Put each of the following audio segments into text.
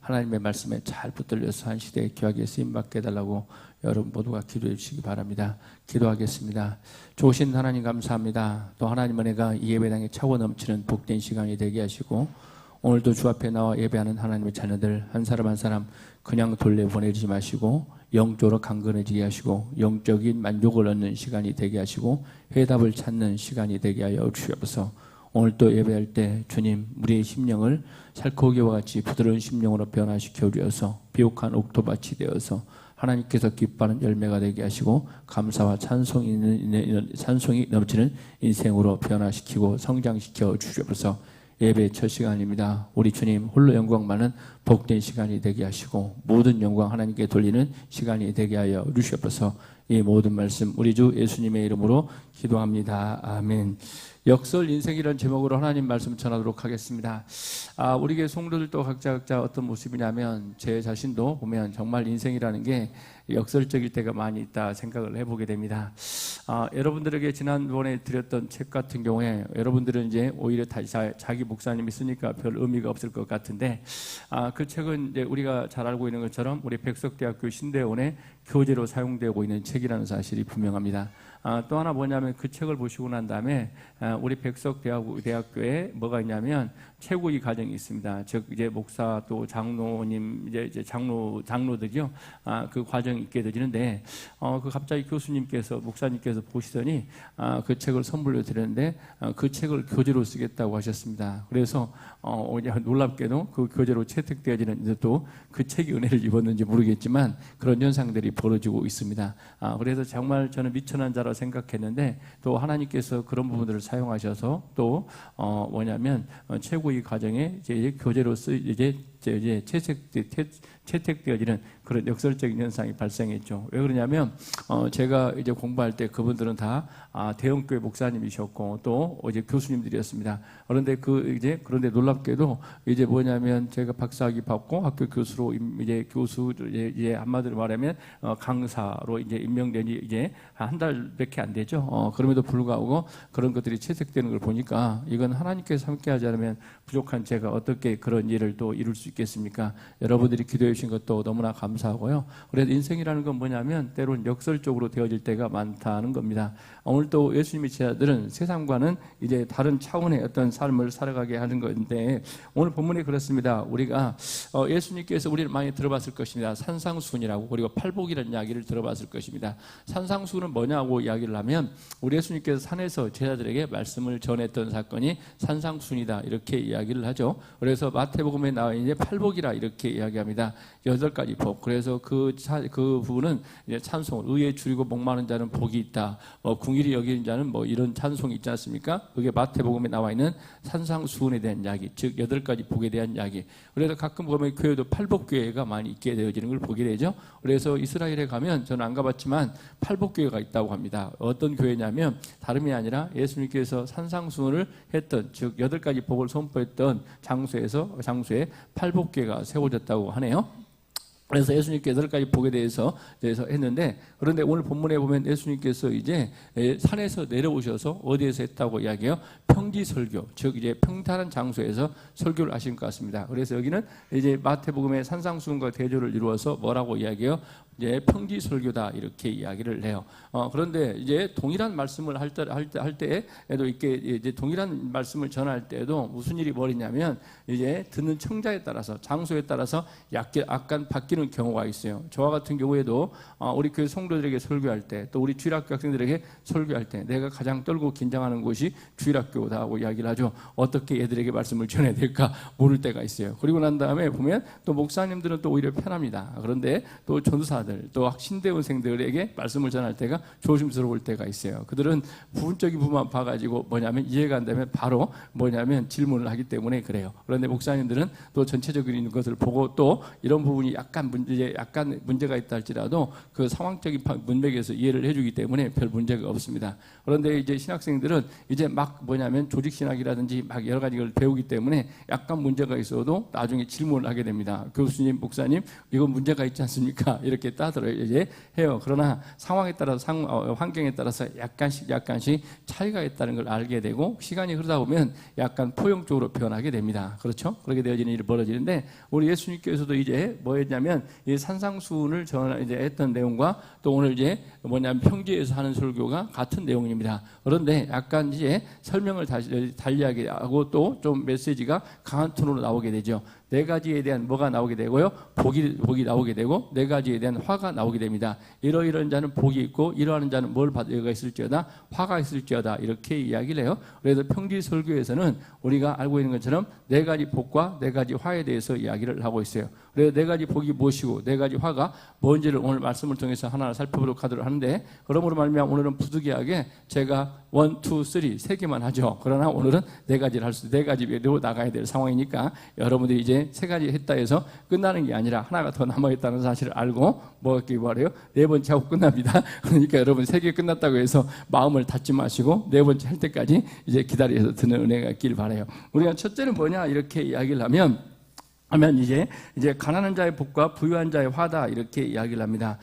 하나님의 말씀에 잘 붙들려서 한 시대에 귀하게 쓰임받게 해달라고 여러분 모두가 기도해 주시기 바랍니다. 기도하겠습니다. 좋으신 하나님 감사합니다. 또 하나님 은혜가 이 예배당에 차고 넘치는 복된 시간이 되게 하시고 오늘도 주 앞에 나와 예배하는 하나님의 자녀들 한 사람 한 사람 그냥 돌려보내지 마시고 영적으로 강건해지게 하시고 영적인 만족을 얻는 시간이 되게 하시고 해답을 찾는 시간이 되게 하여 주시옵소서. 오늘 또 예배할 때 주님 우리의 심령을 살코기와 같이 부드러운 심령으로 변화시켜 주어서 비옥한 옥토밭이 되어서 하나님께서 기뻐하는 열매가 되게 하시고 감사와 찬송이 넘치는 인생으로 변화시키고 성장시켜 주시옵소서. 예배의 첫 시간입니다. 우리 주님 홀로 영광 많은 복된 시간이 되게 하시고 모든 영광 하나님께 돌리는 시간이 되게 하여 주시옵소서. 이 모든 말씀 우리 주 예수님의 이름으로 기도합니다. 아멘. 역설 인생이라는 제목으로 하나님 말씀 전하도록 하겠습니다. 우리 교회 성도들도 각자 어떤 모습이냐면 제 자신도 보면 정말 인생이라는 게 역설적일 때가 많이 있다 생각을 해보게 됩니다. 여러분들에게 지난번에 드렸던 책 같은 경우에 여러분들은 이제 오히려 자기 목사님이 쓰니까 별 의미가 없을 것 같은데 그 책은 이제 우리가 잘 알고 있는 것처럼 우리 백석대학교 신대원의 교재로 사용되고 있는 책이라는 사실이 분명합니다. 또 하나 뭐냐면 그 책을 보시고 난 다음에 우리 백석대학교에 뭐가 있냐면 최고위 과정이 있습니다. 즉 이제 목사 또 장로님 이제 장로들이요. 그 과정이 있게 되는데 그 갑자기 교수님께서 목사님께서 보시더니 그 책을 선물로 드렸는데 그 책을 교재로 쓰겠다고 하셨습니다. 그래서 놀랍게도 그 교재로 채택되어지는 또 그 책이 은혜를 입었는지 모르겠지만 그런 현상들이 벌어지고 있습니다. 그래서 정말 저는 미천한 자라 생각했는데 또 하나님께서 그런 부분들을 사용하셔서 또 뭐냐면 최고의 과정에 이제 교재로 이제 채택되어지는 그런 역설적인 현상이 발생했죠. 왜 그러냐면 제가 이제 공부할 때 그분들은 다 대형교회 목사님이셨고 또 이제 교수님들이었습니다. 그런데 놀랍게도 이제 뭐냐면 제가 박사학위 받고 학교 교수로 이제 한마디로 말하면 강사로 이제 임명되니 이제 한 달밖에 안 되죠. 그럼에도 불구하고 그런 것들이 채택되는 걸 보니까 이건 하나님께서 함께하지 않으면 부족한 제가 어떻게 그런 일을 또 이룰 수 있겠습니까? 여러분들이 기도해 주신 것도 너무나 감사하고요. 그래서 인생이라는 건 뭐냐면 때로는 역설적으로 되어질 때가 많다는 겁니다. 오늘 또 예수님의 제자들은 세상과는 이제 다른 차원의 어떤 삶을 살아가게 하는 건데 오늘 본문이 그렇습니다. 우리가 예수님께서 우리를 많이 들어봤을 것입니다. 산상수훈이라고 그리고 팔복이라는 이야기를 들어봤을 것입니다. 산상수훈은 뭐냐고 이야기를 하면 우리 예수님께서 산에서 제자들에게 말씀을 전했던 사건이 산상수훈이다 이렇게 이야기를 하죠. 그래서 마태복음에 나와 있는 팔복이라 이렇게 이야기합니다. 8가지 복. 그래서 그 부분은 이제 찬송, 의에 줄이고 목마른 자는 복이 있다. 궁일이 여기는 자는 이런 찬송이 있지 않습니까? 그게 마태복음에 나와 있는 산상수훈에 대한 이야기, 즉 8가지 복에 대한 이야기. 그래서 가끔 보면 교회도 팔복교회가 많이 있게 되어지는 걸 보게 되죠. 그래서 이스라엘에 가면 저는 안 가봤지만 팔복교회가 있다고 합니다. 어떤 교회냐면 다름이 아니라 예수님께서 산상수훈을 했던 즉 8가지 복을 선포했던 장소에 팔복교회가 세워졌다고 하네요. 그래서 예수님께서 8가지 복에 대해서 했는데 그런데 오늘 본문에 보면 예수님께서 이제 산에서 내려오셔서 어디에서 했다고 이야기해요? 평지설교, 즉 이제 평탄한 장소에서 설교를 하신 것 같습니다. 그래서 여기는 이제 마태복음의 산상수훈과 대조를 이루어서 뭐라고 이야기해요? 이제 평지설교다 이렇게 이야기를 해요. 그런데 이제 동일한 말씀을 할 때에도 이제 동일한 말씀을 전할 때에도 무슨 일이 벌이냐면 이제 듣는 청자에 따라서 장소에 따라서 약간 바뀌는 경우가 있어요. 저와 같은 경우에도 우리 교회 성도들에게 설교할 때 또 우리 주일학교 학생들에게 설교할 때 내가 가장 떨고 긴장하는 곳이 주일학교다 하고 이야기를 하죠. 어떻게 애들에게 말씀을 전해야 될까 모를 때가 있어요. 그리고 난 다음에 보면 또 목사님들은 또 오히려 편합니다. 그런데 또 전도사들 또 신대원생들에게 말씀을 전할 때가 조심스러울 때가 있어요. 그들은 부분적인 부분만 봐가지고 뭐냐면 이해가 안 되면 바로 질문을 하기 때문에 그래요. 그런데 목사님들은 또 전체적인 것을 보고 또 이런 부분이 약간 약간 문제가 있다 할지라도 그 상황적인 문맥에서 이해를 해주기 때문에 별 문제가 없습니다. 그런데 이제 신학생들은 이제 막 뭐냐면 조직신학이라든지 막 여러 가지 걸 배우기 때문에 약간 문제가 있어도 나중에 질문을 하게 됩니다. 교수님, 목사님, 이거 문제가 있지 않습니까? 이렇게 따들어 이제 해요. 그러나 상황에 따라서 환경에 따라서 약간씩 차이가 있다는 걸 알게 되고 시간이 흐르다 보면 약간 포용적으로 변하게 됩니다. 그렇죠? 그렇게 되어지는 일이 벌어지는데 우리 예수님께서도 이제 뭐였냐면 이 산상수훈을 이제 했던 내용과 또 오늘 이제 뭐냐면 평지에서 하는 설교가 같은 내용입니다. 그런데 약간 이제 설명을 달리하게 하고 또 좀 메시지가 강한 톤으로 나오게 되죠. 네 가지에 대한 뭐가 나오게 되고요. 복이 나오게 되고 네 가지에 대한 화가 나오게 됩니다. 이러이러한 자는 복이 있고 이러한 자는 뭘 받으가 있을지어다 화가 있을지어다 이렇게 이야기를 해요. 그래서 평지 설교에서는 우리가 알고 있는 것처럼 네 가지 복과 네 가지 화에 대해서 이야기를 하고 있어요. 그래서 네 가지 복이 무엇이고 네 가지 화가 뭔지를 오늘 말씀을 통해서 하나 살펴보도록 하도록 하는데 그러므로 말미암아 오늘은 부득이하게 제가 1, 2, 3 세 개만 하죠. 그러나 오늘은 네 가지를 네 가지로 나가야 될 상황이니까 여러분들이 이제 세 가지 했다 해서 끝나는 게 아니라 하나가 더 남아있다는 사실을 알고 뭐래요? 네 번째 하고 끝납니다. 그러니까 여러분 세 개 끝났다고 해서 마음을 닫지 마시고 네 번째 할 때까지 이제 기다려서 듣는 은혜가 있길 바라요. 우리가 첫째는 뭐냐 이렇게 이야기를 하면 이제 가난한 자의 복과 부유한 자의 화다 이렇게 이야기를 합니다.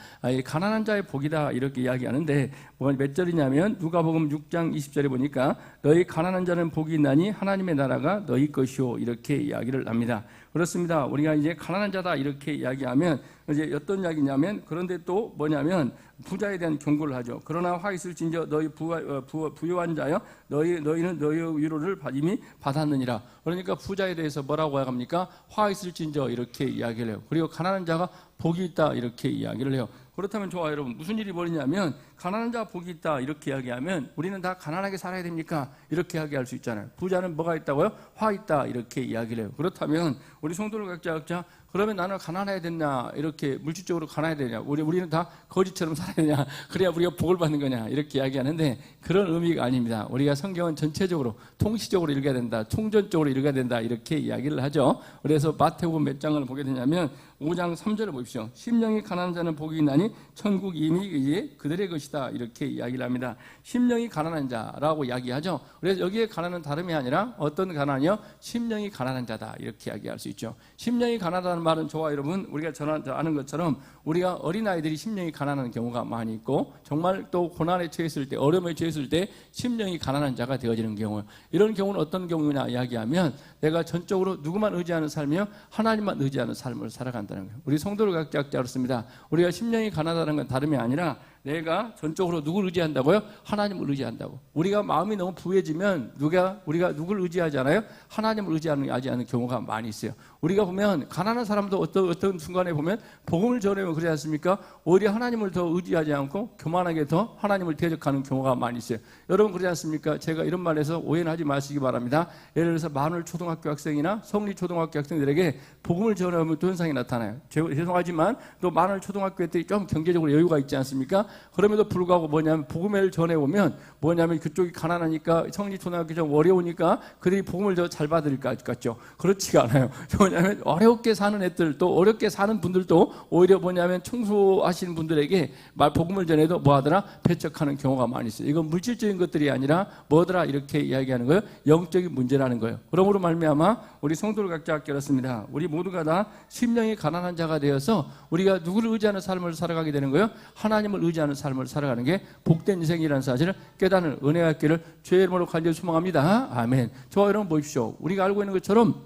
가난한 자의 복이다 이렇게 이야기하는데 몇 절이냐면 누가복음 6장 20절에 보니까 너희 가난한 자는 복이 있나니 하나님의 나라가 너희 것이요 이렇게 이야기를 합니다. 그렇습니다. 우리가 이제 가난한 자다 이렇게 이야기하면 이제 어떤 이야기냐면 그런데 또 뭐냐면 부자에 대한 경고를 하죠. 그러나 화 있을진저 너희 부유한 자여 너희는 너희의 위로를 이미 받았느니라. 그러니까 부자에 대해서 뭐라고 합니까? 화 있을진저 이렇게 이야기를 해요. 그리고 가난한 자가 복이 있다 이렇게 이야기를 해요. 그렇다면 좋아요 여러분 무슨 일이 벌이냐면 가난한 자가 복이 있다 이렇게 이야기하면 우리는 다 가난하게 살아야 됩니까? 이렇게 이야기할 수 있잖아요. 부자는 뭐가 있다고요? 화 있다 이렇게 이야기를 해요. 그렇다면 우리 성도들 각자 그러면 나는 가난해야 되냐 이렇게 물질적으로 가난해야 되냐 우리는 다 거지처럼 살아야 되냐 그래야 우리가 복을 받는 거냐 이렇게 이야기하는데 그런 의미가 아닙니다. 우리가 성경은 전체적으로 통시적으로 읽어야 된다 총전적으로 읽어야 된다 이렇게 이야기를 하죠. 그래서 마태복음 몇 장을 보게 되냐면 5장 3절을 보십시오. 심령이 가난한 자는 복이 있나니 천국 이미 이제 그들의 것이다 이렇게 이야기를 합니다. 심령이 가난한 자라고 이야기하죠. 그래서 여기에 가난은 다름이 아니라 어떤 가난이요? 심령이 가난한 자다 이렇게 이야기할 수 있죠. 심령이 가난하다는 말은 저와 여러분 우리가 아는 것처럼 우리가 어린아이들이 심령이 가난한 경우가 많이 있고 정말 또 고난에 처했을 때 어려움에 처했을 때 심령이 가난한 자가 되어지는 경우 이런 경우는 어떤 경우냐 이야기하면 내가 전적으로 누구만 의지하는 삶이요 하나님만 의지하는 삶을 살아간다는 거예요. 우리 성도를 각자 그렇습니다. 우리가 심령이 가난하다는 건 다름이 아니라 내가 전적으로 누구를 의지한다고요? 하나님을 의지한다고. 우리가 마음이 너무 부해지면 우리가 누구를 의지하잖아요? 하나님을 의지하지 않는 경우가 많이 있어요. 우리가 보면 가난한 사람도 어떤 순간에 보면 복음을 전하면 그러지 않습니까? 오히려 하나님을 더 의지하지 않고 교만하게 더 하나님을 대적하는 경우가 많이 있어요. 여러분 그러지 않습니까? 제가 이런 말에서 오해는 하지 마시기 바랍니다. 예를 들어서 마늘 초등학교 학생이나 성리 초등학교 학생들에게 복음을 전하면 또 현상이 나타나요. 죄송하지만 또 마늘 초등학교 애들이 좀 경제적으로 여유가 있지 않습니까? 그럼에도 불구하고 뭐냐면 복음을 전해보면 뭐냐면 그쪽이 가난하니까 성리 초등학교 좀 어려우니까 그들이 복음을 더 잘 받을 것 같죠. 그렇지가 않아요. 뭐냐면 어렵게 사는 애들 또 어렵게 사는 분들도 오히려 뭐냐면 청소하시는 분들에게 복음을 전해도 뭐하더라? 배척하는 경우가 많이 있어요. 이건 물질적인 것들이 아니라 뭐더라 이렇게 이야기하는 거예요. 영적인 문제라는 거예요. 그러므로 말미암아 우리 성도를 각자 깨닫습니다. 우리 모두가 다 심령이 가난한 자가 되어서 우리가 누구를 의지하는 삶을 살아가게 되는 거예요. 하나님을 의지하는 삶을 살아가는 게 복된 인생이라는 사실을 깨닫는 은혜가 있기를 주의 이름으로 간절히 소망합니다. 아멘. 저와 여러분 보십시오. 우리가 알고 있는 것처럼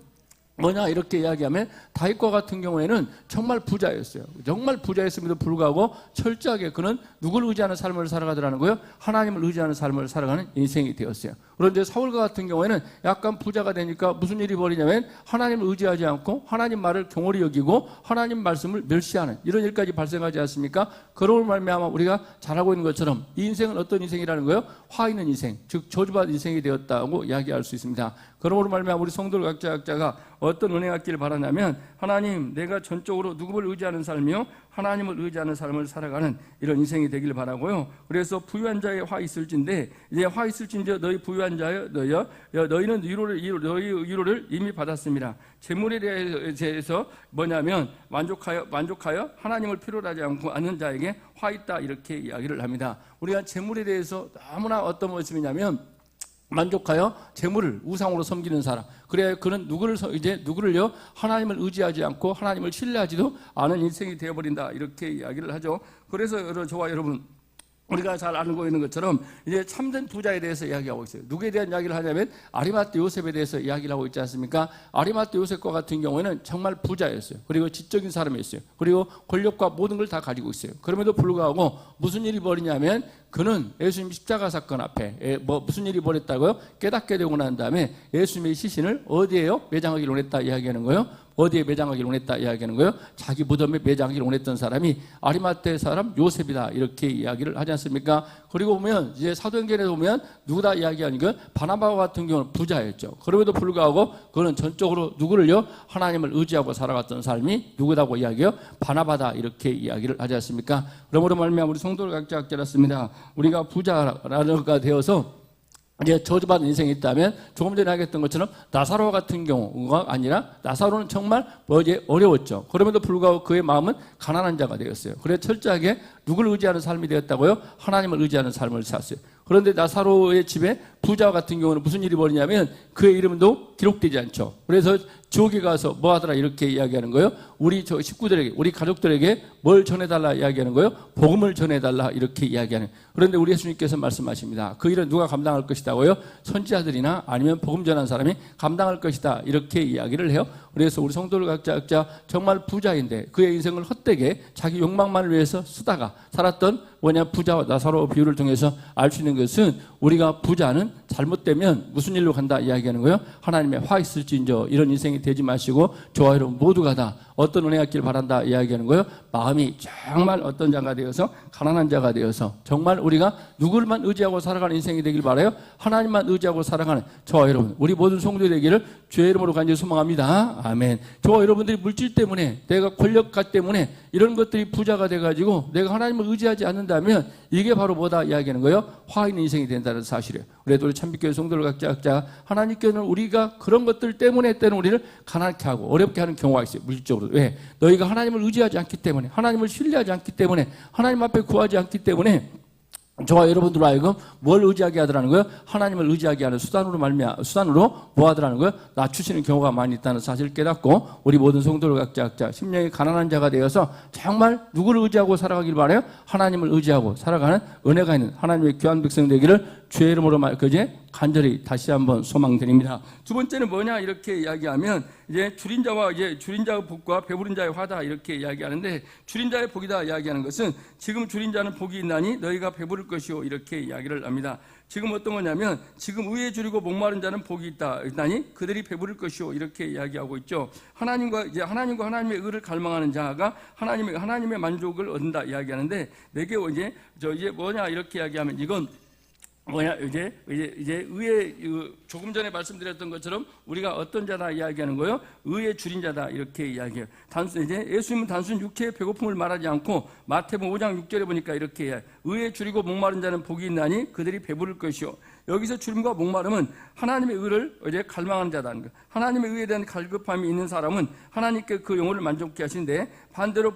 뭐냐 이렇게 이야기하면 다윗과 같은 경우에는 정말 부자였어요. 정말 부자였음에도 불구하고 철저하게 그는 누구를 의지하는 삶을 살아가더라는 거예요. 하나님을 의지하는 삶을 살아가는 인생이 되었어요. 그런데 사울과 같은 경우에는 약간 부자가 되니까 무슨 일이 벌이냐면 하나님을 의지하지 않고 하나님 말을 경홀히 여기고 하나님 말씀을 멸시하는 이런 일까지 발생하지 않습니까? 그런 말미암아 우리가 잘 알고 있는 것처럼 이 인생은 어떤 인생이라는 거예요? 화 있는 인생, 즉 저주받은 인생이 되었다고 이야기할 수 있습니다. 그러므로 말미암아 우리 성도 각자가 어떤 은혜 갖기를 바라냐면 하나님 내가 전적으로 누구를 의지하는 삶이요 하나님을 의지하는 삶을 살아가는 이런 인생이 되길 바라고요. 그래서 부유한 자의 화 있을진데 이제 화 있을진저 너희 부유한 자여 너희는 위로를 이미 받았습니다. 재물에 대해서 뭐냐면 만족하여 하나님을 필요로 하지 않고 하는 자에게 화 있다 이렇게 이야기를 합니다. 우리가 재물에 대해서 너무나 어떤 모습이냐면 만족하여 재물을 우상으로 섬기는 사람. 그래 그는 누구를요 하나님을 의지하지 않고 하나님을 신뢰하지도 않은 인생이 되어버린다 이렇게 이야기를 하죠. 그래서 저와 여러분 우리가 잘 알고 있는 것처럼 이제 참된 부자에 대해서 이야기하고 있어요. 누구에 대한 이야기를 하냐면 아리마떼 요셉에 대해서 이야기를 하고 있지 않습니까? 아리마떼 요셉과 같은 경우에는 정말 부자였어요. 그리고 지적인 사람이었어요. 그리고 권력과 모든 걸 다 가지고 있어요. 그럼에도 불구하고 무슨 일이 벌이냐면 그는 예수님 십자가 사건 앞에 무슨 일이 벌였다고요? 깨닫게 되고 난 다음에 예수님의 시신을 어디에요? 매장하기를 원했다 이야기하는 거예요. 어디에 매장하기를 원했다 이야기하는 거예요? 자기 무덤에 매장하기를 원했던 사람이 아리마떼 사람 요셉이다 이렇게 이야기를 하지 않습니까? 그리고 보면 이제 사도행전에 보면 누구다 이야기하니까 바나바와 같은 경우는 부자였죠. 그럼에도 불구하고 그는 전적으로 누구를요? 하나님을 의지하고 살아갔던 삶이 누구다고 이야기해요? 바나바다 이렇게 이야기를 하지 않습니까? 그러므로 말미암아 우리 성도를 각자 깨닫습니다. 우리가 부자가 되어서 이제 저주받은 인생이 있다면 조금 전에 하겠던 것처럼 나사로 같은 경우가 아니라 나사로는 정말 어려웠죠. 그럼에도 불구하고 그의 마음은 가난한 자가 되었어요. 그래서 철저하게 누구를 의지하는 삶이 되었다고요? 하나님을 의지하는 삶을 샀어요. 그런데 나사로의 집에 부자 같은 경우는 무슨 일이 벌이냐면 그의 이름도 기록되지 않죠. 그래서 지옥에 가서 뭐 하더라 이렇게 이야기하는 거예요. 우리 식구들에게 우리 가족들에게 뭘 전해달라 이야기하는 거예요. 복음을 전해달라 이렇게 이야기하는. 그런데 우리 예수님께서 말씀하십니다. 그 일은 누가 감당할 것이다고요? 선지자들이나 아니면 복음 전한 사람이 감당할 것이다 이렇게 이야기를 해요. 그래서 우리 성도들 각자 정말 부자인데 그의 인생을 헛되게 자기 욕망만을 위해서 쓰다가 살았던 부자와 나사로 비유를 통해서 알 수 있는 것은 우리가 부자는 잘못되면 무슨 일로 간다 이야기하는 거예요. 하나님의 화 있을진저 이런 인생이 되지 마시고 저와 여러분 모두가 다 어떤 은혜 갖기를 바란다 이야기하는 거예요. 마음이 정말 어떤 자가 되어서 가난한 자가 되어서 정말 우리가 누구만 의지하고 살아가는 인생이 되길 바라요. 하나님만 의지하고 살아가는 저와 여러분 우리 모든 성도 되기를 주의 이름으로 간절히 소망합니다. 아멘. 저와 여러분들이 물질 때문에 내가 권력가 때문에 이런 것들이 부자가 돼가지고 내가 하나님을 의지하지 않는다면 이게 바로 뭐다 이야기하는 거예요. 화 있는 인생이 된다는 사실이에요. 그래도 우리 참빛교회 성도들 각자 하나님께는 우리가 그런 것들 때문에 때는 우리를 가난케 하고 어렵게 하는 경우가 있어요. 물질적으로. 왜? 너희가 하나님을 의지하지 않기 때문에 하나님을 신뢰하지 않기 때문에 하나님 앞에 구하지 않기 때문에 저와 여러분들로 하여금 뭘 의지하게 하더라는 거예요? 하나님을 의지하게 하는 수단으로 뭐 하더라는 거예요? 낮추시는 경우가 많이 있다는 사실을 깨닫고 우리 모든 성도들 각자 심령이 가난한 자가 되어서 정말 누구를 의지하고 살아가길 바라요? 하나님을 의지하고 살아가는 은혜가 있는 하나님의 귀한 백성 되기를 주의 이름으로 간절히 다시 한번 소망드립니다. 두 번째는 뭐냐 이렇게 이야기하면 이제 줄인 자의 복과 배부른 자의 화다 이렇게 이야기하는데 줄인 자의 복이다 이야기하는 것은 지금 줄인 자는 복이 있나니 너희가 배부를 것이요 이렇게 이야기를 합니다. 지금 어떤 거냐면 지금 의에 줄이고 목마른 자는 복이 있나니 그들이 배부를 것이요 이렇게 이야기하고 있죠. 하나님과 하나님의 의를 갈망하는 자가 하나님의 만족을 얻는다 이야기하는데 내게 이제 뭐냐 이렇게 이야기하면 이건 이제 의에 조금 전에 말씀드렸던 것처럼 우리가 어떤 자다 이야기하는 거예요? 의에 줄인 자다 이렇게 이야기해요. 이제 예수님은 단순 육체의 배고픔을 말하지 않고 마태복음 5장 6절에 보니까 이렇게 해요. 의에 줄이고 목마른 자는 복이 있나니 그들이 배부를 것이요. 여기서 줄임과 목마름은 하나님의 의를 이제 갈망하는 자다는 거예요. 하나님의 의에 대한 갈급함이 있는 사람은 하나님께 그 영혼을 만족케 하시는데 반대로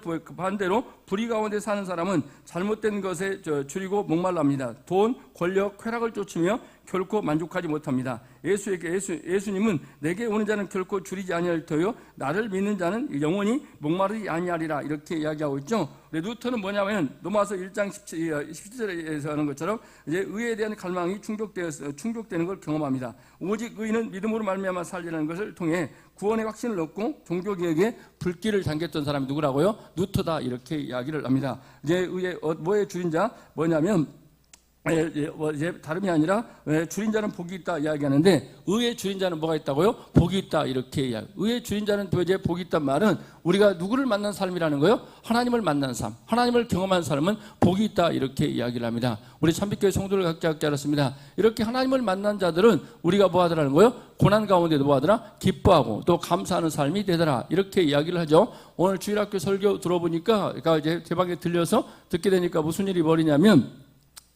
불의 가운데 사는 사람은 잘못된 것에 줄이고 목말랍니다. 돈, 권력, 쾌락을 쫓으며 결코 만족하지 못합니다. 예수님은 내게 오는 자는 결코 줄이지 아니할 터요 나를 믿는 자는 영원히 목마르지 아니하리라 이렇게 이야기하고 있죠. 루터는 뭐냐면 로마서 1장 17절에서 하는 것처럼 이제 의에 대한 갈망이 충족되는 걸 경험합니다. 오직 의인은 믿음으로 말미암아 살리라는 것을 통해 구원의 확신을 얻고 종교개혁에 불길을 당겼던 사람이 누구라고요? 루터다 이렇게 이야기를 합니다. 이제 뭐에 줄인 자 뭐냐면 이제 다름이 아니라 줄인 자는 복이 있다 이야기하는데 의에 줄인 자는 뭐가 있다고요? 복이 있다 이렇게 이야기. 의에 줄인 자는 도대체 복이 있단 말은 우리가 누구를 만난 삶이라는 거예요? 하나님을 만난 삶, 하나님을 경험한 삶은 복이 있다 이렇게 이야기를 합니다. 우리 참빛교회 성도를 각자 알았습니다. 이렇게 하나님을 만난 자들은 우리가 뭐 하더라는 거예요? 고난 가운데도 뭐 하더라? 기뻐하고 또 감사하는 삶이 되더라 이렇게 이야기를 하죠. 오늘 주일학교 설교 들어보니까 그러니까 이제 제 방에 들려서 듣게 되니까 무슨 일이 벌이냐면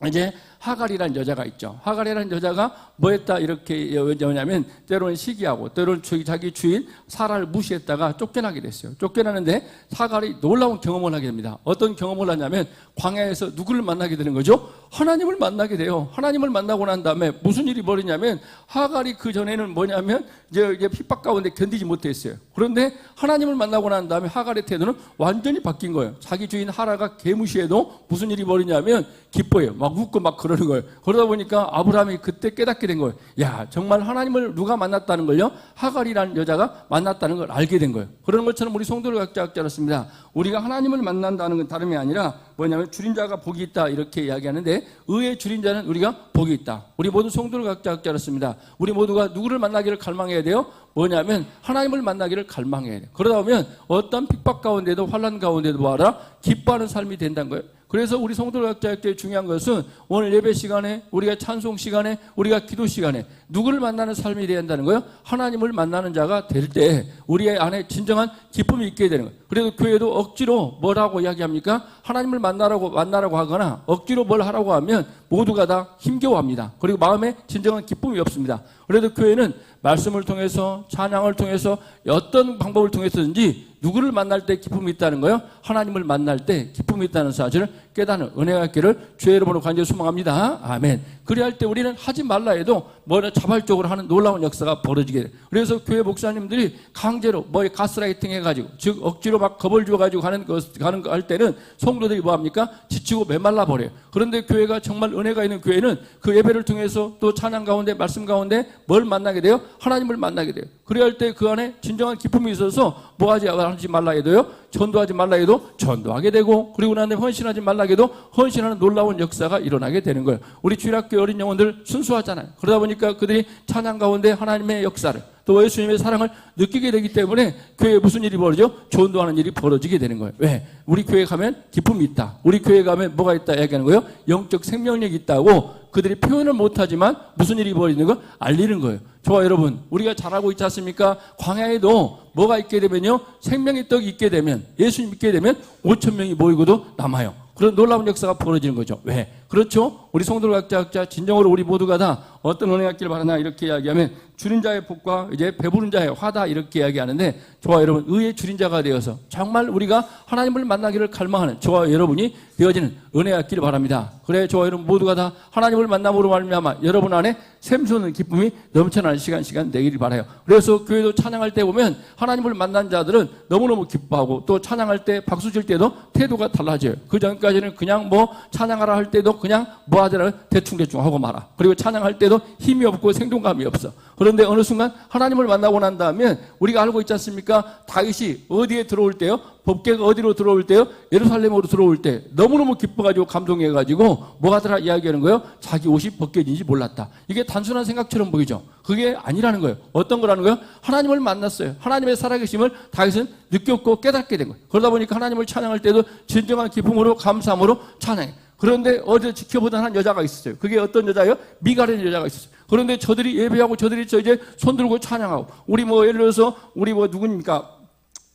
이제 하갈이라는 여자가 있죠. 하갈이라는 여자가 뭐 했다 이렇게 뭐냐면 때로는 시기하고 때로는 자기 주인 사라를 무시했다가 쫓겨나게 됐어요. 쫓겨나는데 하갈이 놀라운 경험을 하게 됩니다. 어떤 경험을 하냐면 광야에서 누구를 만나게 되는 거죠? 하나님을 만나게 돼요. 하나님을 만나고 난 다음에 무슨 일이 벌이냐면 하갈이 그 전에는 뭐냐면 이제 핍박 가운데 견디지 못했어요. 그런데 하나님을 만나고 난 다음에 하갈의 태도는 완전히 바뀐 거예요. 자기 주인 하라가 개무시해도 무슨 일이 벌이냐면 기뻐해요. 막 웃고 막 그러는 거예요. 그러다 보니까 아브라함이 그때 깨닫게 된 거예요. 야, 정말 하나님을 누가 만났다는 걸요? 하갈이라는 여자가 만났다는 걸 알게 된 거예요. 그런 것처럼 우리 성도를 각자 알았습니다. 우리가 하나님을 만난다는 건 다름이 아니라 뭐냐면 줄인 자가 복이 있다 이렇게 이야기하는데 의의 줄인 자는 우리가 복이 있다. 우리 모든 성도를 각자 알았습니다. 우리 모두가 누구를 만나기를 갈망해야 돼요? 뭐냐면 하나님을 만나기를 갈망해야 돼요. 그러다 보면 어떤 핍박 가운데도 환난 가운데도 뭐하라? 기뻐하는 삶이 된다는 거예요. 그래서 우리 성도들 각자에게 중요한 것은 오늘 예배 시간에 우리가 찬송 시간에 우리가 기도 시간에 누구를 만나는 삶이 되어야 한다는 거예요. 하나님을 만나는 자가 될 때 우리의 안에 진정한 기쁨이 있게 되는 거예요. 그래도 교회도 억지로 뭐라고 이야기합니까? 하나님을 만나라고 하거나 억지로 뭘 하라고 하면 모두가 다 힘겨워합니다. 그리고 마음에 진정한 기쁨이 없습니다. 그래도 교회는 말씀을 통해서 찬양을 통해서 어떤 방법을 통해서든지 누구를 만날 때 기쁨이 있다는 거예요? 하나님을 만날 때 기쁨이 있다는 사실을 깨닫는 은혜가 있기를 주의 이름으로 간절히 소망합니다. 아멘. 그리할 때 우리는 하지 말라 해도 뭐를 자발적으로 하는 놀라운 역사가 벌어지게 돼요. 그래서 교회 목사님들이 강제로 가스라이팅 해가지고 즉 억지로 막 겁을 줘가지고 가는 거 할 때는 성도들이 뭐합니까? 지치고 메말라 버려요. 그런데 교회가 정말 은혜가 있는 교회는 그 예배를 통해서 또 찬양 가운데 말씀 가운데 뭘 만나게 돼요? 하나님을 만나게 돼요. 그리할 때 그 안에 진정한 기쁨이 있어서 뭐 하지 말라 해도요? 전도하지 말라 해도 전도하게 되고 그리고 나한테 헌신하지 말라 해도 헌신하는 놀라운 역사가 일어나게 되는 거예요. 우리 주일학교 어린 영혼들 순수하잖아요. 그러다 보니까 그들이 찬양 가운데 하나님의 역사를 또 예수님의 사랑을 느끼게 되기 때문에 교회에 무슨 일이 벌어져? 전도하는 일이 벌어지게 되는 거예요. 왜? 우리 교회 가면 기쁨이 있다. 우리 교회 가면 뭐가 있다 얘기하는 거예요? 영적 생명력이 있다고 그들이 표현을 못하지만 무슨 일이 벌어지는 거 알리는 거예요. 좋아 여러분, 우리가 잘하고 있지 않습니까? 광야에도 뭐가 있게 되면요, 생명의 떡이 있게 되면 예수님 믿게 되면 5천 명이 모이고도 남아요. 그런 놀라운 역사가 벌어지는 거죠. 왜? 그렇죠? 우리 성도들 각자 진정으로 우리 모두가 다 어떤 은혜가 있길 바라나 이렇게 이야기하면 줄인 자의 복과 이제 배부른 자의 화다 이렇게 이야기하는데 좋아 여러분, 의의 줄인 자가 되어서 정말 우리가 하나님을 만나기를 갈망하는 저와 여러분이 되어지는 은혜가 있기를 바랍니다. 그래 저와 여러분 모두가 다 하나님을 만남으로 말미암아 여러분 안에 샘솟는 기쁨이 넘쳐나는 시간 되기를 바라요. 그래서 교회도 찬양할 때 보면 하나님을 만난 자들은 너무너무 기뻐하고 또 찬양할 때 박수 칠 때도 태도가 달라져요. 그 전까지는 그냥 뭐 찬양하라 할 때도 그냥 뭐 하더라 대충 하고 말아. 그리고 찬양할 때도 힘이 없고 생동감이 없어. 그런데 어느 순간 하나님을 만나고 난 다음에 우리가 알고 있지 않습니까? 다윗이 어디에 들어올 때요? 법궤가 어디로 들어올 때요? 예루살렘으로 들어올 때 너무너무 기뻐가지고 감동해가지고 뭐 하더라 이야기하는 거예요? 자기 옷이 벗겨진지 몰랐다. 이게 단순한 생각처럼 보이죠? 그게 아니라는 거예요. 어떤 거라는 거예요? 하나님을 만났어요. 하나님의 살아계심을 다윗은 느꼈고 깨닫게 된 거예요. 그러다 보니까 하나님을 찬양할 때도 진정한 기쁨으로 감사함으로 찬양해. 그런데 어제 지켜보던 한 여자가 있었어요. 그게 어떤 여자예요? 미갈이라는 여자가 있었어요. 그런데 저들이 예배하고 저들이 이제 손 들고 찬양하고 우리 뭐 예를 들어서 우리 뭐 누구입니까?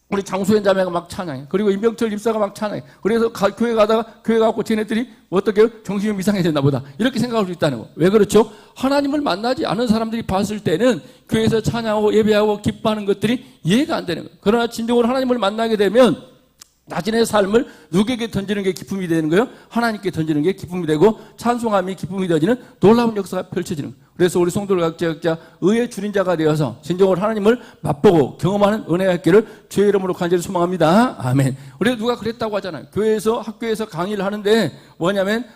우리 장수현 자매가 막 찬양해. 그리고 임병철 집사가 막 찬양해. 그래서 교회 가다가 교회 가고 쟤네들이 어떻게 정신이 이상해졌나 보다. 이렇게 생각할 수 있다는 거. 왜 그렇죠? 하나님을 만나지 않은 사람들이 봤을 때는 교회에서 찬양하고 예배하고 기뻐하는 것들이 이해가 안 되는 거예요. 그러나 진정으로 하나님을 만나게 되면 자신의 삶을 누구에게 던지는 게 기쁨이 되는 거예요? 하나님께 던지는 게 기쁨이 되고 찬송함이 기쁨이 되어지는 놀라운 역사가 펼쳐지는 거예요. 그래서 우리 성도들 각자 의의 주린 자가 되어서 진정으로 하나님을 맛보고 경험하는 은혜가 있기를 주의 이름으로 간절히 소망합니다. 아멘. 우리 누가 그랬다고 하잖아요. 교회에서 학교에서 강의를 하는데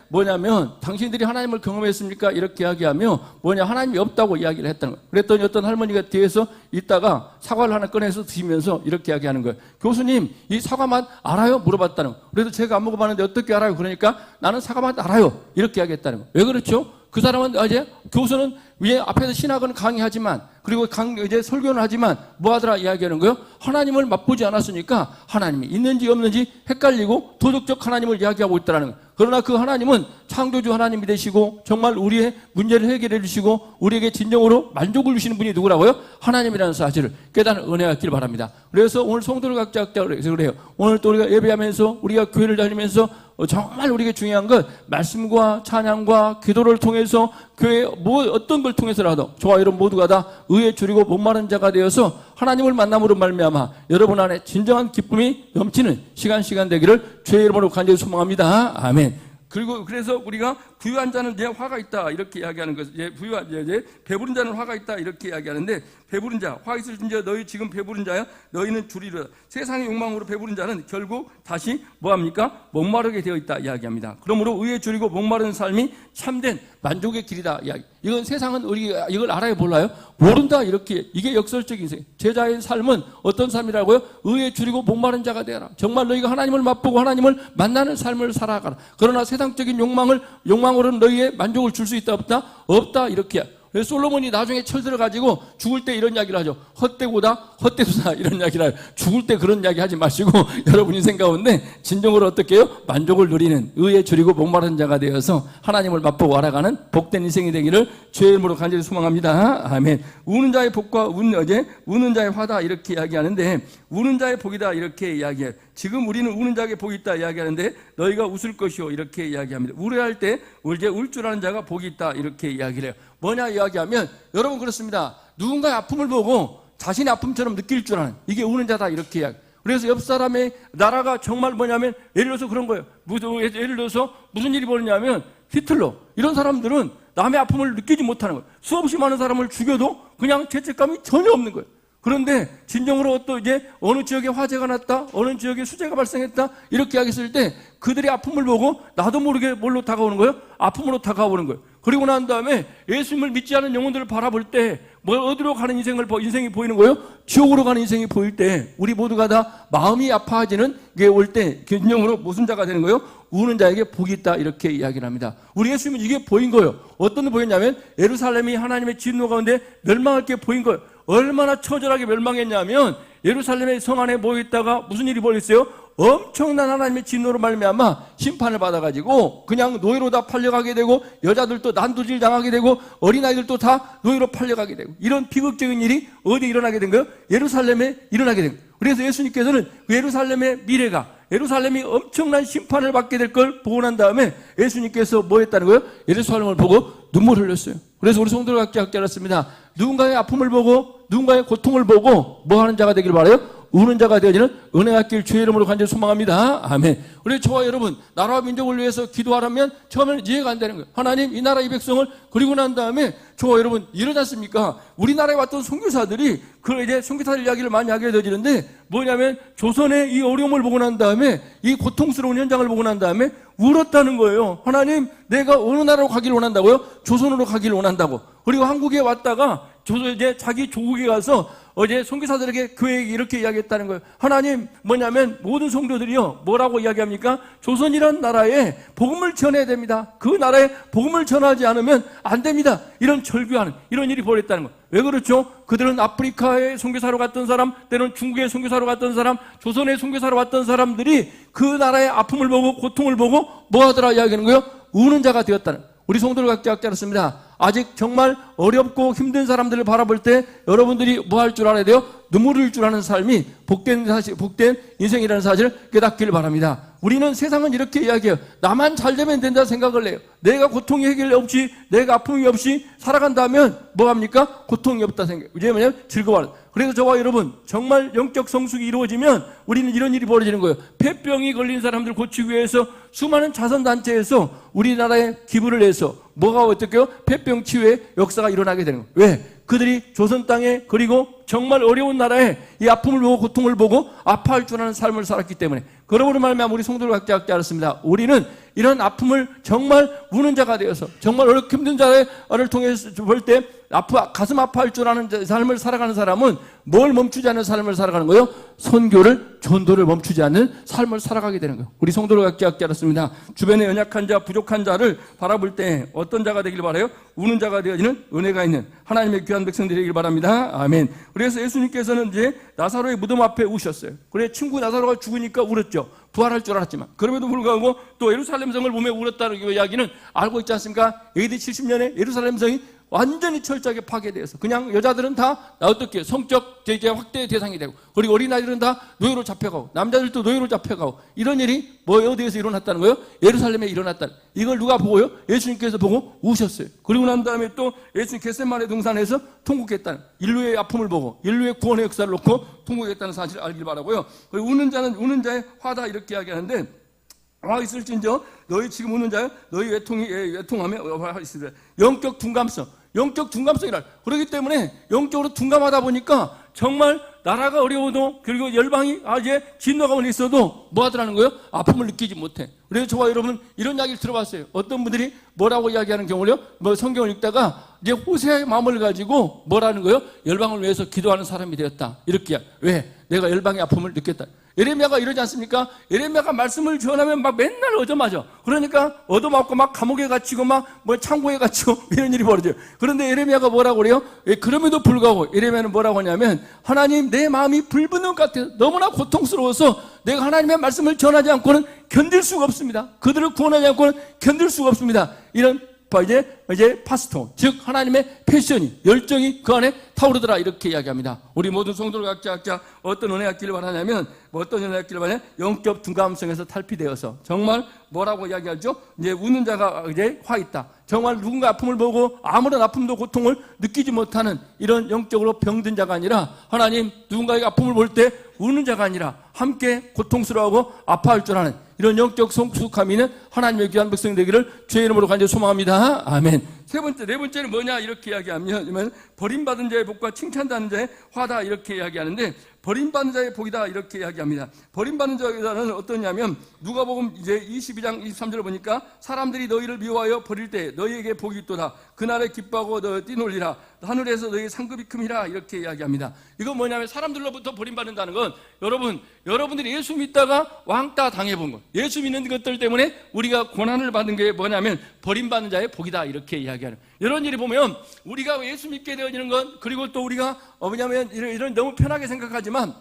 뭐냐면 당신들이 하나님을 경험했습니까? 이렇게 이야기하며 하나님이 없다고 이야기를 했다는 거예요. 그랬더니 어떤 할머니가 뒤에서 있다가 사과를 하나 꺼내서 드시면서 이렇게 이야기하는 거예요. 교수님, 이 사과맛 알아요? 물어봤다는 거예요. 그래서 제가 안 먹어봤는데 어떻게 알아요? 그러니까 나는 사과맛 알아요. 이렇게 이야기했다는 거예요. 왜 그렇죠? 그 사람은 이제 교수는 위에 앞에서 신학은 강의하지만 그리고 이제 설교는 하지만 뭐 하더라 이야기하는 거예요? 하나님을 맛보지 않았으니까 하나님이 있는지 없는지 헷갈리고 도덕적 하나님을 이야기하고 있다는 거예요. 그러나 그 하나님은 창조주 하나님이 되시고 정말 우리의 문제를 해결해 주시고 우리에게 진정으로 만족을 주시는 분이 누구라고요? 하나님이라는 사실을 깨닫는 은혜가 있길 바랍니다. 그래서 오늘 성도를 각자 그래요. 오늘 또 우리가 예배하면서 우리가 교회를 다니면서 정말 우리에게 중요한 건 말씀과 찬양과 기도를 통해서 교회 어떤 걸 통해서라도 저와 여러분 모두가 다 의에 줄이고 목마른 자가 되어서 하나님을 만남으로 말미암아 여러분 안에 진정한 기쁨이 넘치는 시간 되기를 주의 이름으로 간절히 소망합니다. 아멘. 그리고 그래서 우리가 부유한 자는 이제 화가 있다 이렇게 이야기하는 것을 이제 배부른 자는 화가 있다 이렇게 이야기하는데 배부른 자 화 있을 때 너희 지금 배부른 자야 너희는 줄이라 세상의 욕망으로 배부른 자는 결국 다시 뭐합니까? 목마르게 되어 있다 이야기합니다. 그러므로 의에 줄이고 목마른 삶이 참된 만족의 길이다 이야기. 이건 세상은 우리가 이걸 알아요 몰라요? 모른다 이렇게. 이게 역설적인 인생. 제자의 삶은 어떤 삶이라고요? 의에 줄이고 목마른 자가 되어라. 정말 너희가 하나님을 맛보고 하나님을 만나는 삶을 살아가라. 그러나 세상적인 욕망으로는 너희의 만족을 줄 수 있다 없다? 없다 이렇게. 그래서 솔로몬이 나중에 철들어가지고 죽을 때 이런 이야기를 하죠. 헛되고다 이런 이야기를 하죠. 죽을 때 그런 이야기 하지 마시고 여러분 인생 가운데 진정으로 어떻게 해요? 만족을 누리는 의에 줄이고 목마른 자가 되어서 하나님을 맛보고 알아가는 복된 인생이 되기를 주의 이름으로 간절히 소망합니다. 아멘. 우는 자의 복과 우는 자의 화다 이렇게 이야기하는데 우는 자의 복이다 이렇게 이야기해요. 지금 우리는 우는 자에게 복이 있다 이야기하는데 너희가 웃을 것이요 이렇게 이야기합니다. 울어할 때 이제 울 줄 아는 자가 복이 있다 이렇게 이야기를 해요. 뭐냐 이야기하면 여러분 그렇습니다. 누군가의 아픔을 보고 자신의 아픔처럼 느낄 줄 아는 이게 우는 자다 이렇게 이야기. 그래서 옆 사람의 나라가 정말 뭐냐면 예를 들어서 그런 거예요. 예를 들어서 무슨 일이 벌어지냐면 히틀러 이런 사람들은 남의 아픔을 느끼지 못하는 거예요. 수없이 많은 사람을 죽여도 그냥 죄책감이 전혀 없는 거예요. 그런데 진정으로 또 이제 어느 지역에 화재가 났다, 어느 지역에 수재가 발생했다 이렇게 하겠을 때 그들의 아픔을 보고 나도 모르게 뭘로 다가오는 거예요? 아픔으로 다가오는 거예요. 그리고 난 다음에 예수님을 믿지 않은 영혼들을 바라볼 때 어디로 가는 인생이 보이는 거예요? 지옥으로 가는 인생이 보일 때 우리 모두가 다 마음이 아파지는 게 올 때 진정으로 무슨 자가 되는 거예요? 우는 자에게 복이 있다 이렇게 이야기를 합니다. 우리 예수님은 이게 보인 거예요. 어떤 데 보였냐면 예루살렘이 하나님의 진노 가운데 멸망할 게 보인 거예요. 얼마나 처절하게 멸망했냐면 예루살렘의 성 안에 모여있다가 무슨 일이 벌어졌어요? 엄청난 하나님의 진노로 말미암아 심판을 받아가지고 그냥 노예로 다 팔려가게 되고 여자들도 난도질 당하게 되고 어린아이들도 다 노예로 팔려가게 되고 이런 비극적인 일이 어디에 일어나게 된 거예요? 예루살렘에 일어나게 된 거예요. 그래서 예수님께서는 그 예루살렘의 미래가 예루살렘이 엄청난 심판을 받게 될 걸 보고 난 다음에 예수님께서 뭐 했다는 거예요? 예루살렘을 보고 눈물 흘렸어요. 그래서 우리 성도들 각자 알았습니다. 누군가의 아픔을 보고 누군가의 고통을 보고 뭐 하는 자가 되길 바라요? 우는 자가 되어지는 은혜가 있길 주의 이름으로 간절히 소망합니다. 아멘. 우리 저와 여러분 나라와 민족을 위해서 기도하려면 처음에는 이해가 안 되는 거예요. 하나님 이 나라 이 백성을 그리고 난 다음에 저와 여러분 이러지 않습니까? 우리나라에 왔던 선교사들이 그 이제 선교사들 이야기를 많이 하게 되어지는데 뭐냐면 조선의 이 어려움을 보고 난 다음에 이 고통스러운 현장을 보고 난 다음에 울었다는 거예요. 하나님 내가 어느 나라로 가기를 원한다고요? 조선으로 가기를 원한다고. 그리고 한국에 왔다가 이제 자기 조국에 가서 어제 선교사들에게 교회에 이렇게 이야기했다는 거예요. 하나님 뭐냐면 모든 성도들이요 뭐라고 이야기합니까? 조선이란 나라에 복음을 전해야 됩니다. 그 나라에 복음을 전하지 않으면 안 됩니다. 이런 절규하는 이런 일이 벌어졌다는 거예요. 왜 그렇죠? 그들은 아프리카에 선교사로 갔던 사람, 때로는 중국에 선교사로 갔던 사람, 조선에 선교사로 왔던 사람들이 그 나라의 아픔을 보고 고통을 보고 뭐 하더라 이야기하는 거예요? 우는 자가 되었다는 거예요. 우리 성도들 각자 알았습니다. 아직 정말 어렵고 힘든 사람들을 바라볼 때 여러분들이 뭐 할 줄 알아야 돼요? 눈물 흘릴 줄 아는 삶이 복된 인생이라는 사실을 깨닫기를 바랍니다. 우리는 세상은 이렇게 이야기해요. 나만 잘 되면 된다 생각을 해요. 내가 고통이 해결 없이 내가 아픔이 없이 살아간다면 뭐합니까? 고통이 없다 생각. 왜냐면 즐거워하는. 그래서 저와 여러분 정말 영적 성숙이 이루어지면 우리는 이런 일이 벌어지는 거예요. 폐병이 걸린 사람들 고치기 위해서 수많은 자선단체에서 우리나라에 기부를 해서 뭐가 어떻게요? 폐병 치유의 역사가 일어나게 되는 거예요. 왜? 그들이 조선 땅에 그리고 정말 어려운 나라에 이 아픔을 보고 고통을 보고 아파할 줄 아는 삶을 살았기 때문에 그러므로 말미암아 우리 성도를 각자 알았습니다. 우리는 이런 아픔을 정말 우는 자가 되어서 정말 어렵게 힘든 자를 통해서 볼 때 가슴 아파할 줄 아는 삶을 살아가는 사람은 뭘 멈추지 않는 삶을 살아가는 거예요? 선교를, 전도를 멈추지 않는 삶을 살아가게 되는 거예요. 우리 성도를 각자 알았습니다. 주변에 연약한 자, 부족한 자를 바라볼 때 어떤 자가 되길 바라요? 우는 자가 되어지는 은혜가 있는 하나님의 귀한 백성들이 되길 바랍니다. 아멘. 그래서 예수님께서는 이제 나사로의 무덤 앞에 우셨어요. 그래 친구 나사로가 죽으니까 울었죠. 부활할 줄 알았지만 그럼에도 불구하고 또 예루살렘 성을 보며 울었다는 이야기는 알고 있지 않습니까? AD 70년에 예루살렘 성이 완전히 철저하게 파괴되어서 그냥 여자들은 다 어떻게 성적 제재 확대의 대상이 되고 그리고 어린아이들은 다 노예로 잡혀가고 남자들도 노예로 잡혀가고 이런 일이 어디에서 일어났다는 거예요? 예루살렘에 일어났다. 이걸 누가 보고요? 예수님께서 보고 우셨어요. 그리고 난 다음에 또 예수님 겟세마네 동산에서 통곡했다는 인류의 아픔을 보고 인류의 구원의 역사를 놓고 통곡했다는 사실을 알길 바라고요. 그리고 우는 자는 우는 자의 화다 이렇게 이야기하는데 와 있을진저 너희 지금 우는 자여 너희 외통하며 있으리라. 영적 둔감성이라. 그렇기 때문에 영적으로 둔감하다 보니까 정말 나라가 어려워도 그리고 열방이 이제 진노가 있어도 뭐 하더라는 거예요? 아픔을 느끼지 못해. 그래서 저와 여러분 이런 이야기를 들어봤어요. 어떤 분들이 뭐라고 이야기하는 경우를요? 성경을 읽다가 이제 호세의 마음을 가지고 뭐라는 거예요? 열방을 위해서 기도하는 사람이 되었다. 이렇게. 왜? 내가 열방의 아픔을 느꼈다. 예레미야가 이러지 않습니까? 예레미야가 말씀을 전하면 막 맨날 얻어맞아. 그러니까 얻어맞고 막 감옥에 갇히고 막 창고에 갇히고 이런 일이 벌어져요. 그런데 예레미야가 뭐라고 그래요? 그럼에도 불구하고 예레미야는 뭐라고 하냐면 하나님 내 마음이 불붙는 것 같아요. 너무나 고통스러워서 내가 하나님의 말씀을 전하지 않고는 견딜 수가 없습니다. 그들을 구원하지 않고는 견딜 수가 없습니다. 이런 이제 파스토, 즉 하나님의 패션이 열정이 그 안에 타오르더라 이렇게 이야기합니다. 우리 모든 성도들 각자 어떤 은혜가 있기를 바라냐면 어떤 은혜가 있기를 바라냐? 영적 둔감성에서 탈피되어서 정말 뭐라고 이야기하죠? 이제 우는 자가 이제 화 있다. 정말 누군가 아픔을 보고 아무런 아픔도 고통을 느끼지 못하는 이런 영적으로 병든 자가 아니라 하나님 누군가의 아픔을 볼 때 우는 자가 아니라 함께 고통스러워하고 아파할 줄 아는 이런 영적 성숙함이 있는 하나님의 귀한 백성 되기를 주의 이름으로 간절히 소망합니다. 아멘. 네 번째는 뭐냐 이렇게 이야기하면 버림받은 자의 복과 칭찬받는 자의 화다 이렇게 이야기하는데 버림받는 자의 복이다 이렇게 이야기합니다. 버림받는 자는 어떠냐면 누가복음 이제 22장 23절을 보니까 사람들이 너희를 미워하여 버릴 때 너희에게 복이 있도다. 그날에 기뻐하고 너 뛰놀리라. 하늘에서 너희 상급이 큼이라 이렇게 이야기합니다. 이건 뭐냐면 사람들로부터 버림받는다는 건 여러분들이 예수 믿다가 왕따 당해본 것, 예수 믿는 것들 때문에 우리가 고난을 받는 게 뭐냐면 버림받는 자의 복이다 이렇게 이야기하는 이런 일이 보면 우리가 예수 믿게 되어지는 건 그리고 또 우리가 뭐냐면 이런 너무 편하게 생각하지만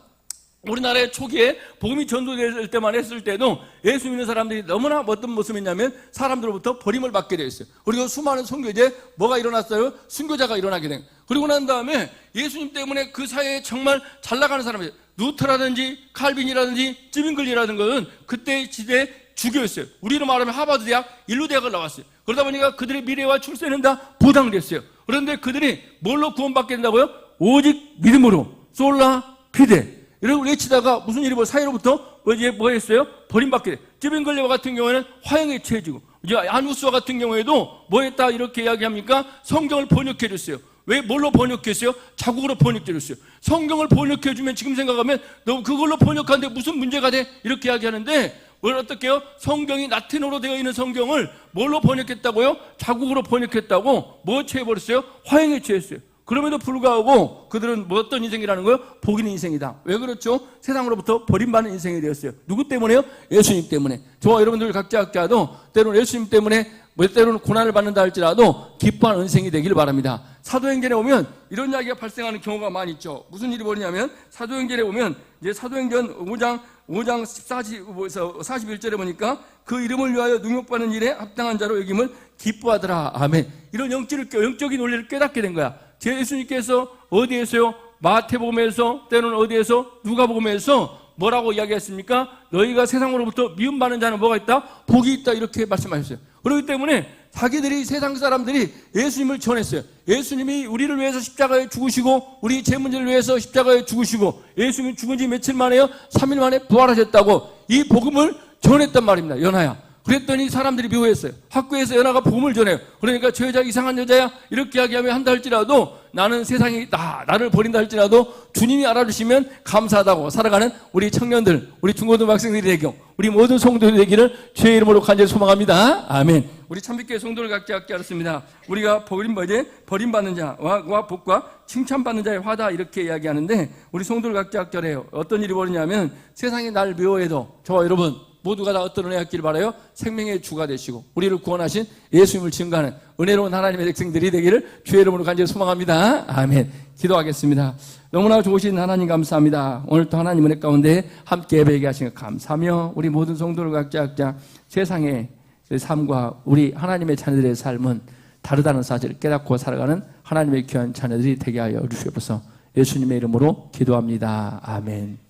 우리나라의 초기에 복음이 전도될 때만 했을 때도 예수 믿는 사람들이 너무나 어떤 모습이냐면 사람들로부터 버림을 받게 되었어요. 그리고 수많은 선교제 뭐가 일어났어요? 순교자가 일어나게 된. 그리고 난 다음에 예수님 때문에 그 사회에 정말 잘 나가는 사람들 루터라든지 칼빈이라든지 찌빙글리라든가 그때 시대에 주교였어요. 우리로 말하면 하버드 대학 인류대학을 나왔어요. 그러다 보니까 그들의 미래와 출세는 다 보장됐어요. 그런데 그들이 뭘로 구원받게 된다고요? 오직 믿음으로 솔라 피데 이런 걸 외치다가 무슨 일이 사회로부터 뭐 했어요? 버림받게 돼. 찌빙글리와 같은 경우에는 화형에 처해지고 아누스와 같은 경우에도 뭐 했다 이렇게 이야기합니까? 성경을 번역해 줬어요. 왜 뭘로 번역했어요? 자국으로 번역해 줬어요. 성경을 번역해 주면 지금 생각하면 너 그걸로 번역하는데 무슨 문제가 돼? 이렇게 이야기하는데 어떻게 해요? 성경이 라틴어로 되어 있는 성경을 뭘로 번역했다고요? 자국으로 번역했다고 뭐 취해버렸어요? 화형에 취했어요. 그럼에도 불구하고 그들은 뭐 어떤 인생이라는 거예요? 복 있는 인생이다. 왜 그렇죠? 세상으로부터 버림받는 인생이 되었어요. 누구 때문에요? 예수님 때문에. 저와 여러분들 각자도 때로는 예수님 때문에 때로는 고난을 받는다 할지라도 기뻐하는 인생이 되기를 바랍니다. 사도행전에 오면 이런 이야기가 발생하는 경우가 많이 있죠. 무슨 일이 벌어지냐면 사도행전에 오면 이제 사도행전 5장 41절에 보니까 그 이름을 위하여 능욕받는 일에 합당한 자로 여김을 기뻐하더라. 아멘. 이런 영적인 논리를 깨닫게 된 거야. 제 예수님께서 어디에서요? 마태복음에서 때로는 어디에서? 누가복음에서 뭐라고 이야기했습니까? 너희가 세상으로부터 미움받는 자는 뭐가 있다? 복이 있다 이렇게 말씀하셨어요. 그렇기 때문에 자기들이 세상 사람들이 예수님을 전했어요. 예수님이 우리를 위해서 십자가에 죽으시고 우리 죄 문제를 위해서 십자가에 죽으시고 예수님이 죽은 지 며칠 만에요? 3일 만에 부활하셨다고 이 복음을 전했단 말입니다. 연하야. 그랬더니 사람들이 미워했어요. 학교에서 연하가 복음을 전해요. 그러니까 저 여자 이상한 여자야 이렇게 이야기하면 한다 할지라도 나는 세상이 나를 버린다 할지라도 주님이 알아주시면 감사하다고 살아가는 우리 청년들, 우리 중고등학생들이 되고 우리 모든 성도들이 되기를 주의 이름으로 간절히 소망합니다. 아멘. 우리 참빛교회 성도를 각자 알았습니다. 우리가 버림받는 자와 복과 칭찬받는 자의 화다 이렇게 이야기하는데 우리 성도를 각자 학절해요. 어떤 일이 벌어지냐면 세상이 날 미워해도 저와 여러분 모두가 다 어떤 은혜 받기를 바라요? 생명의 주가 되시고 우리를 구원하신 예수님을 증거하는 은혜로운 하나님의 백성들이 되기를 주의 이름으로 간절히 소망합니다. 아멘. 기도하겠습니다. 너무나 좋으신 하나님 감사합니다. 오늘 또 하나님 은혜 가운데 함께 예배하게 하신 것 감사하며 우리 모든 성도를 각자 세상의 삶과 우리 하나님의 자녀들의 삶은 다르다는 사실을 깨닫고 살아가는 하나님의 귀한 자녀들이 되게 하여 주시옵소서. 예수님의 이름으로 기도합니다. 아멘.